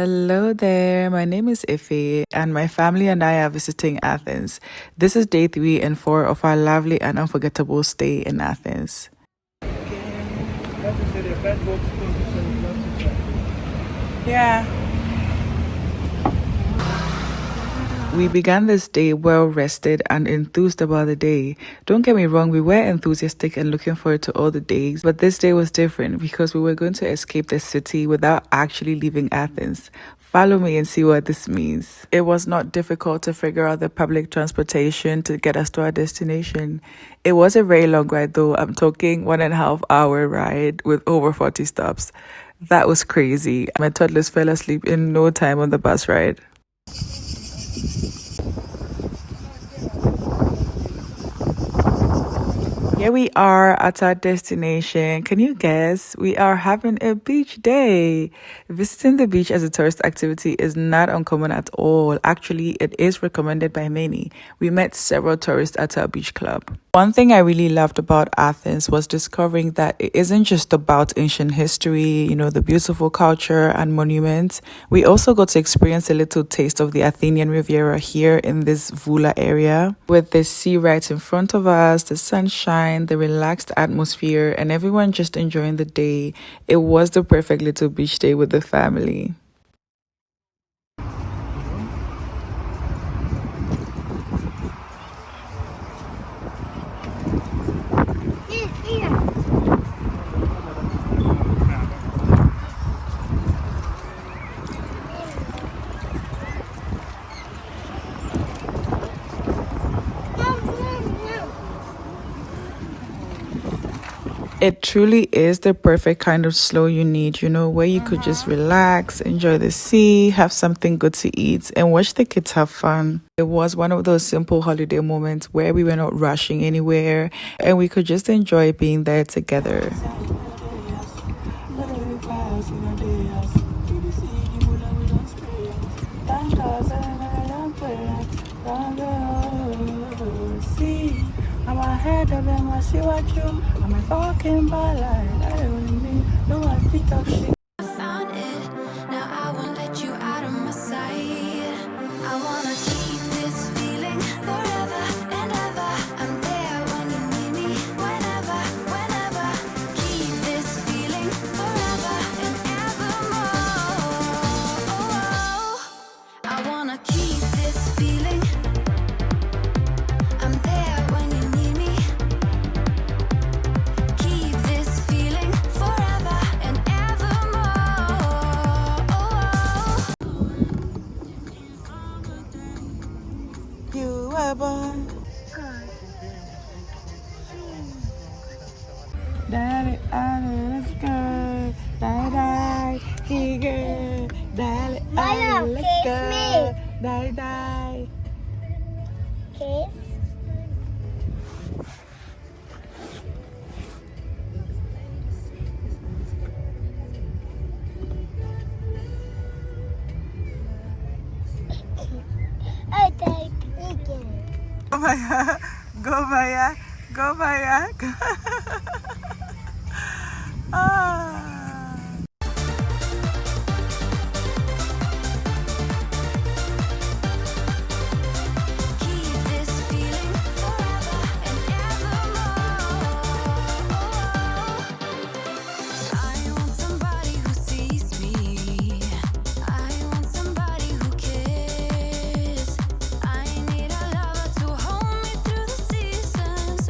Hello there, my name is Ife, and my family and I are visiting Athens. This is day 3 and 4 of our lovely and unforgettable stay in Athens. Yeah. We began this day well rested and enthused about the day. Don't get me wrong, we were enthusiastic and looking forward to all the days, but this day was different because we were going to escape the city without actually leaving Athens. Follow me and see what this means. It was not difficult to figure out the public transportation to get us to our destination. It was a very long ride though. I'm talking 1.5 hour ride with over 40 stops. That was crazy. My toddlers fell asleep in no time on the bus ride. Here we are at our destination. Can you guess? We are having a beach day. Visiting the beach as a tourist activity is not uncommon at all. Actually, it is recommended by many. We met several tourists at our beach club. One thing I really loved about Athens was discovering that it isn't just about ancient history, the beautiful culture and monuments. We also got to experience a little taste of the Athenian Riviera here in this Vula area. With the sea right in front of us, the sunshine, the relaxed atmosphere, and everyone just enjoying the day. It was the perfect little beach day with the family. It truly is the perfect kind of slow you need, where you could just relax, enjoy the sea, have something good to eat, and watch the kids have fun. It was one of those simple holiday moments where we were not rushing anywhere and we could just enjoy being there together. I'm ahead of them, I see what you, I'm a fucking ballad. I don't need no one to talk shit. I found it, now I won't let you out of my sight. I wanna keep this feeling forever and ever. I'm there when you need me, whenever. Keep this feeling forever and evermore. I wanna keep this feeling. I'm there when you need me. Keep this feeling forever and evermore. You were born. Daddy, let's go. Die, he go. Daddy, let's go. Die. Kiss. Go Maya. Ah. Keep this feeling forever and evermore. I want somebody who sees me. I want somebody who cares. I need a lover to hold me through the seasons.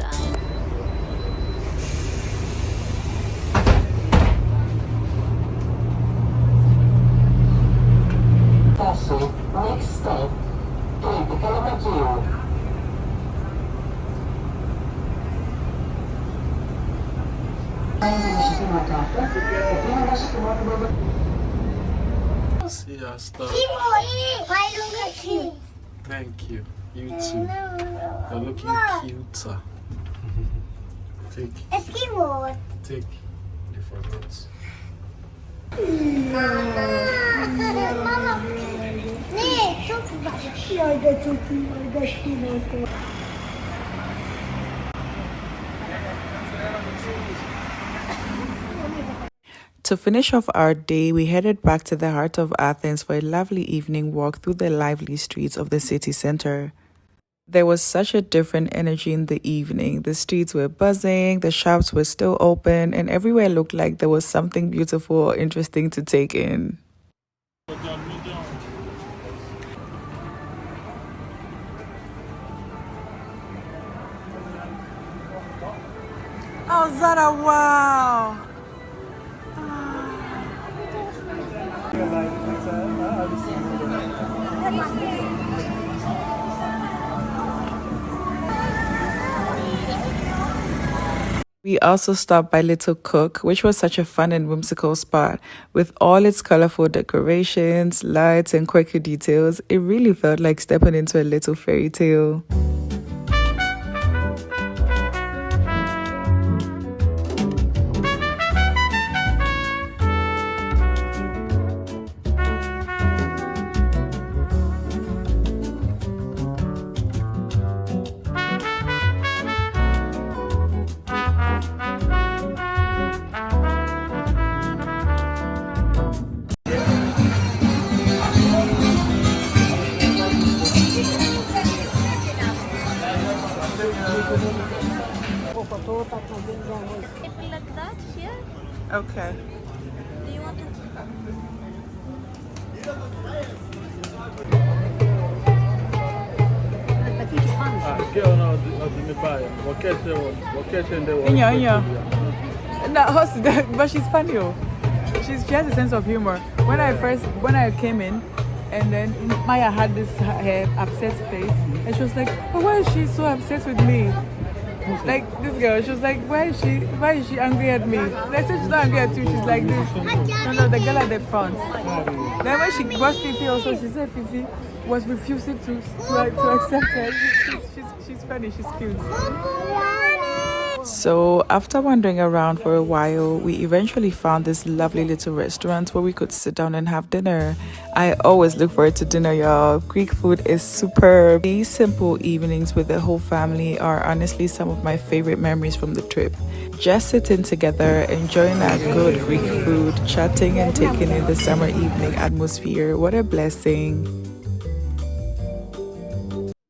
Next stop, critical material. See your stuff. Thank you. You too. You're looking cuter. Take the photos. To finish off our day, we headed back to the heart of Athens for a lovely evening walk through the lively streets of the city center. There was such a different energy in the evening. The streets were buzzing, the shops were still open, and everywhere looked like there was something beautiful or interesting to take in. Oh, Zara, wow! We also stopped by Little Kook, which was such a fun and whimsical spot. With all its colorful decorations, lights, and quirky details, it really felt like stepping into a little fairy tale. Like that here? Okay. Do you want to? No, but she's funny. Oh. She has a sense of humor. When I came in, and then Maya had this her upset face, and she was like, "But why is she so upset with me?" Like this girl, she was like, why is she angry at me? And I said she's not angry at you, she's like this. No, the girl at the front. Then when she got Fifi also, she said Fifi was refusing to accept her. She's funny, she's cute. So after wandering around for a while, we eventually found this lovely little restaurant where we could sit down and have dinner. I always look forward to dinner, y'all. Greek food is superb. These simple evenings with the whole family are honestly some of my favorite memories from the trip. Just sitting together, enjoying that good Greek food, chatting and taking in the summer evening atmosphere. What a blessing.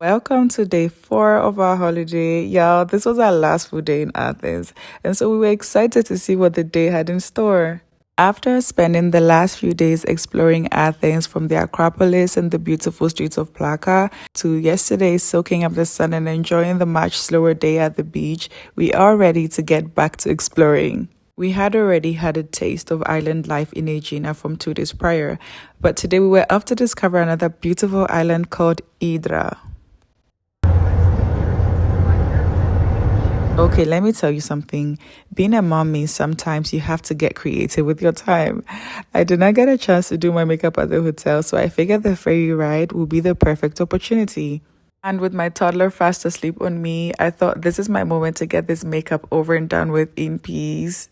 Welcome to day 4 of our holiday. Y'all, this was our last full day in Athens, and so we were excited to see what the day had in store. After spending the last few days exploring Athens, from the Acropolis and the beautiful streets of Plaka to yesterday soaking up the sun and enjoying the much slower day at the beach, we are ready to get back to exploring. We had already had a taste of island life in Aegina from 2 days prior, but today we were off to discover another beautiful island called Hydra. Okay, let me tell you something. Being a mom means sometimes you have to get creative with your time. I did not get a chance to do my makeup at the hotel, so I figured the ferry ride would be the perfect opportunity. And with my toddler fast asleep on me, I thought this is my moment to get this makeup over and done with in peace.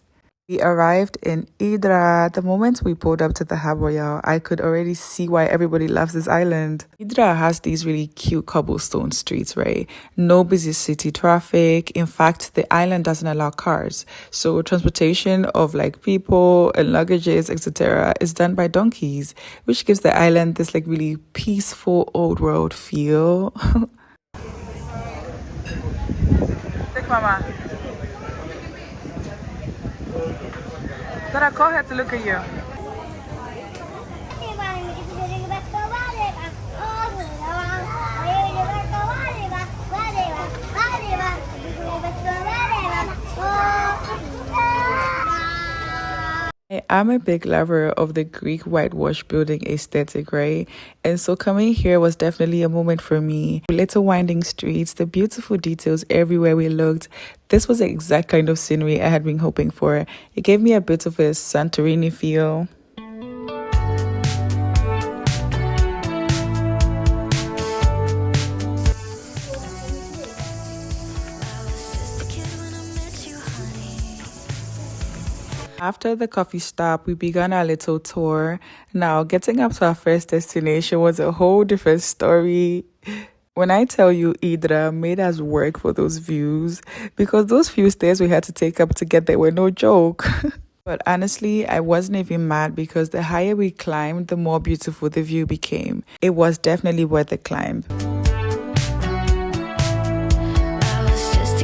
We arrived in Hydra. The moment we pulled up to the harbor, y'all, I could already see why everybody loves this island. Hydra has these really cute cobblestone streets, right? No busy city traffic. In fact, the island doesn't allow cars. So transportation of like people and luggages, etc. is done by donkeys, which gives the island this like really peaceful old world feel. Take mama. Dara, call her to look at you. I'm a big lover of the Greek whitewash building aesthetic, right? And so coming here was definitely a moment for me. Little winding streets, the beautiful details everywhere we looked. This was the exact kind of scenery I had been hoping for. It gave me a bit of a Santorini feel. After the coffee stop, we began our little tour. Now, getting up to our first destination was a whole different story. When I tell you Hydra made us work for those views, because those few stairs we had to take up to get there were no joke. But honestly, I wasn't even mad because the higher we climbed, the more beautiful the view became. It was definitely worth the climb.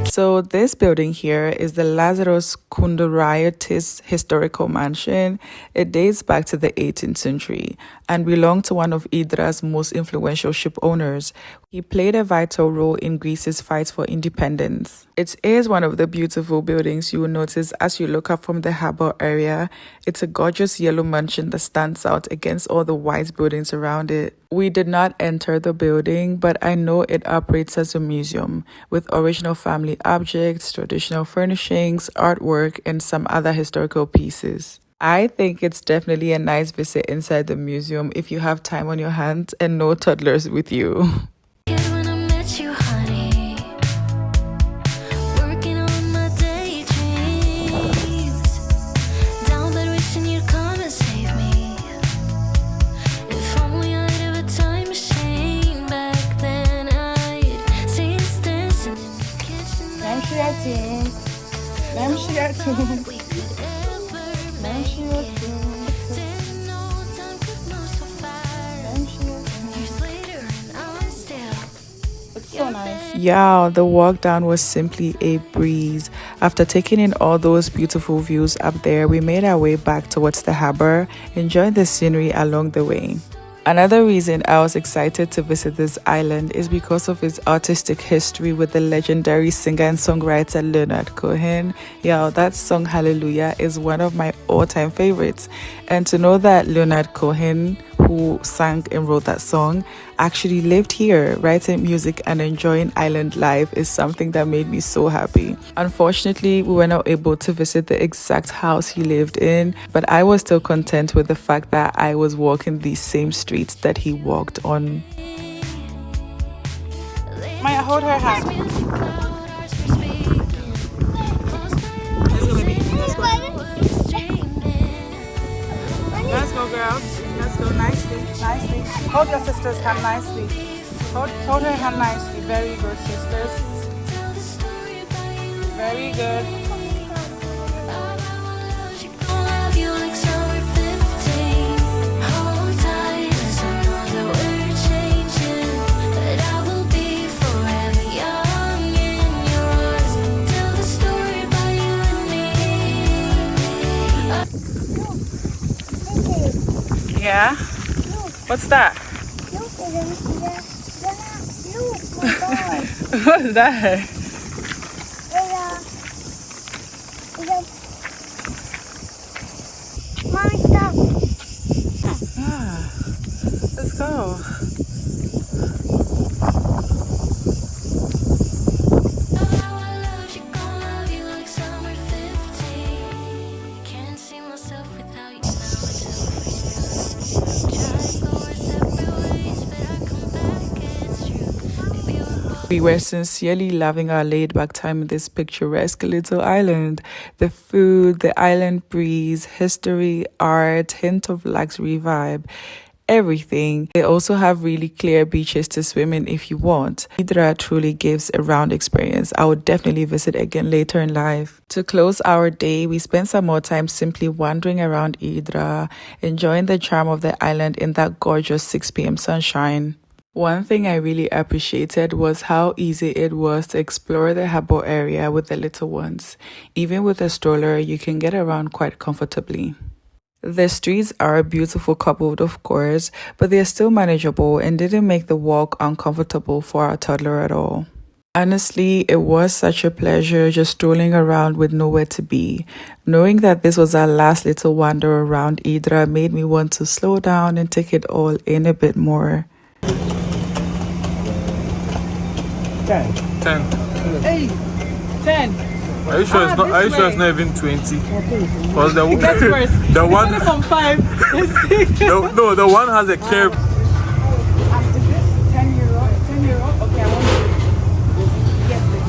So this building here is the Lazarus Koundouriotis Historical Mansion. It dates back to the 18th century and belonged to one of Hydra's most influential ship owners. He played a vital role in Greece's fight for independence. It is one of the beautiful buildings you will notice as you look up from the harbor area. It's a gorgeous yellow mansion that stands out against all the white buildings around it. We did not enter the building, but I know it operates as a museum with original family objects, traditional furnishings, artwork, and some other historical pieces. I think it's definitely a nice visit inside the museum if you have time on your hands and no toddlers with you. When I met you, honey, working on my daydreams, down bed wishing you'd come and save me. If only I'd have a time machine back then, I'd see us dancing in the kitchen. We could ever didn't know time could move so fast. Years later, and I'm still. So nice. Yeah, the walk down was simply a breeze. After taking in all those beautiful views up there, we made our way back towards the harbor, enjoying the scenery along the way. Another reason I was excited to visit this island is because of its artistic history with the legendary singer and songwriter Leonard Cohen. Yeah, that song Hallelujah is one of my all-time favorites. And to know that Leonard Cohen, who sang and wrote that song, actually lived here, writing music and enjoying island life is something that made me so happy. Unfortunately, we were not able to visit the exact house he lived in, but I was still content with the fact that I was walking these same streets that he walked on. Maya, hold her hand. Let's go, girls. Let's go nicely, nicely. Hold your sister's hand nicely. Hold her hand nicely. Very good, sisters. Very good. Yeah? What's that? What's that? Mommy, stop. Ah, let's go. We were sincerely loving our laid-back time in this picturesque little island. The food, the island breeze, history, art, hint of luxury vibe, everything. They also have really clear beaches to swim in if you want. Hydra truly gives a round experience. I would definitely visit again later in life. To close our day, we spent some more time simply wandering around Hydra, enjoying the charm of the island in that gorgeous 6 p.m. sunshine. One thing I really appreciated was how easy it was to explore the harbor area with the little ones. Even with a stroller, you can get around quite comfortably. The streets are beautiful coupled, of course, but they're still manageable and didn't make the walk uncomfortable for our toddler at all. Honestly, it was such a pleasure just strolling around with nowhere to be. Knowing that this was our last little wander around Hydra made me want to slow down and take it all in a bit more. 10. 10. Hey, 10. Are you sure it's not? Are you sure it's not even 20? Because the It gets worse. the It's one only from 5. no, the one has a curve. Is this 10-year-old? 10-year-old? Okay, I want to get this.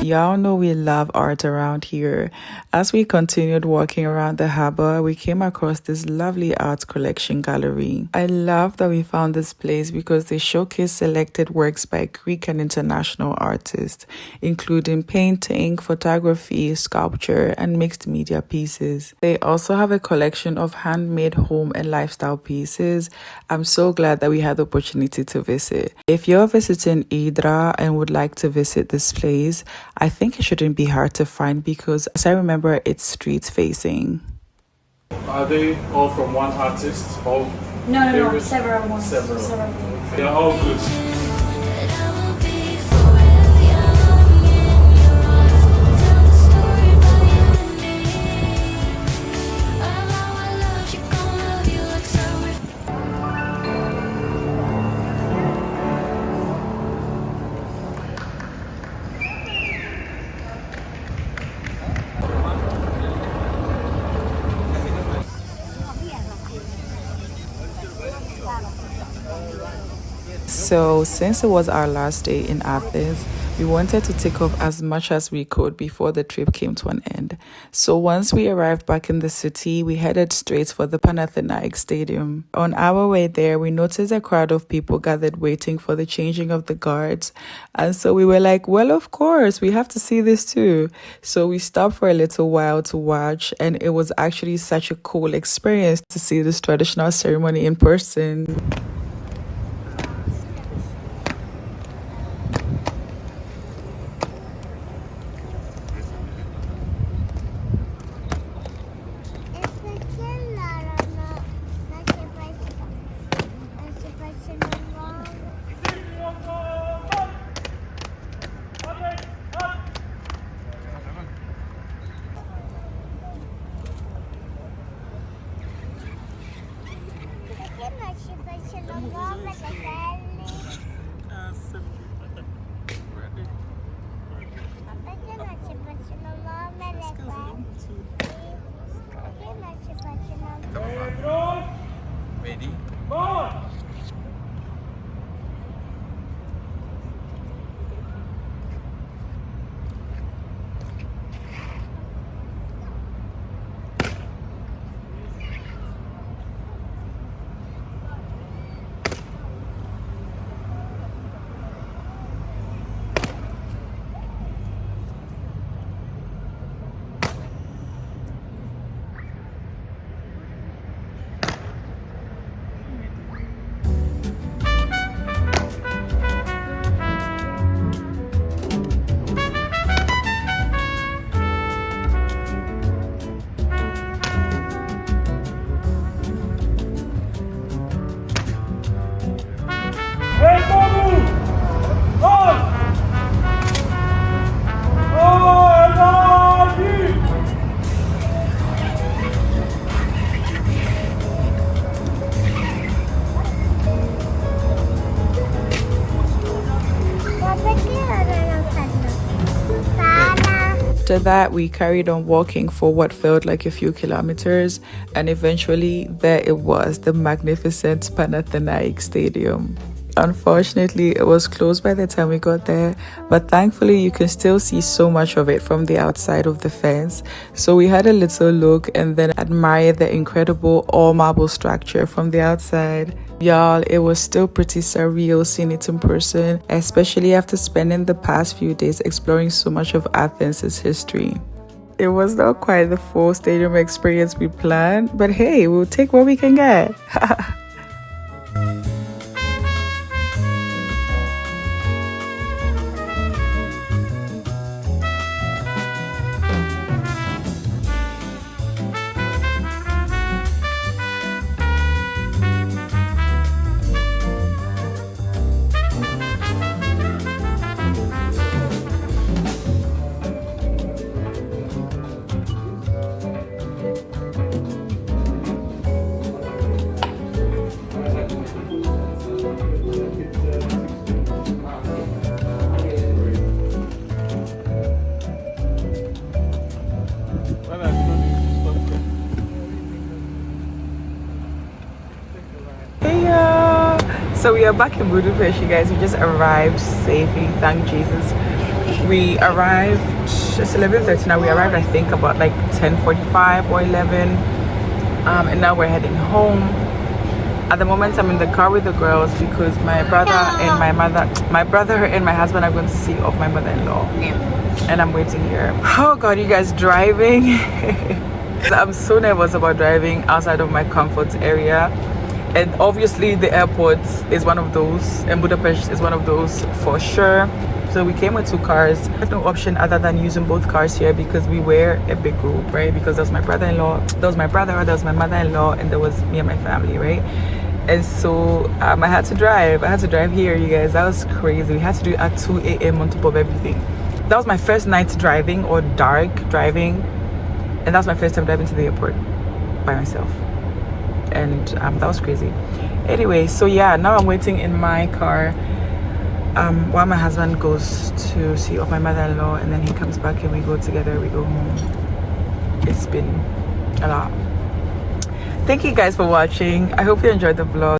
Y'all know we love art around here. As we continued walking around the harbor, we came across this lovely art collection gallery. I love that we found this place because they showcase selected works by Greek and international artists, including painting, photography, sculpture, and mixed media pieces. They also have a collection of handmade home and lifestyle pieces. I'm so glad that we had the opportunity to visit. If you're visiting Hydra and would like to visit this place, I think it shouldn't be hard to find because, as I remember, it's street facing. Are they all from one artist? All No, several ones. Several. Several. They're all good. And I will be forever young in your arms. Tell the story about you and me. Of how I loved you, gon' love you like so. So, since it was our last day in Athens, we wanted to take off as much as we could before the trip came to an end. So, once we arrived back in the city, we headed straight for the Panathenaic stadium. On our way there, we noticed a crowd of people gathered waiting for the changing of the guards. And so we were like, well, of course, we have to see this too. So, we stopped for a little while to watch, and it was actually such a cool experience to see this traditional ceremony in person. Ready? After that, we carried on walking for what felt like a few kilometers, and eventually there it was, the magnificent Panathenaic Stadium. Unfortunately, it was closed by the time we got there, but thankfully you can still see so much of it from the outside of the fence. So we had a little look and then admired the incredible all-marble structure from the outside. Y'all, it was still pretty surreal seeing it in person, especially after spending the past few days exploring so much of Athens' history. It was not quite the full stadium experience we planned, but hey, we'll take what we can get. So we are back in Budapest, you guys. We just arrived safely, thank Jesus. We arrived, it's 11:30 now. We arrived, I think, about like 10:45 or 11. And now we're heading home. At the moment, I'm in the car with the girls because my brother and my husband are going to see off my mother-in-law. And I'm waiting here. Oh God, you guys, driving. I'm so nervous about driving outside of my comfort area. And obviously the airport is one of those, and Budapest is one of those for sure. So we came with 2 cars. There's no option other than using both cars here because we were a big group, right? Because there was my brother-in-law, there was my brother, there was my mother-in-law, and there was me and my family, right? And so I had to drive. I had to drive here, you guys. That was crazy. We had to do it at 2 a.m. on top of everything. That was my first night driving, or dark driving. And that was my first time driving to the airport by myself. And that was crazy. Anyway, so yeah, now I'm waiting in my car while my husband goes to see off my mother-in-law, and then he comes back and we go together, we go home. It's been a lot. Thank you guys for watching. I hope you enjoyed the vlog.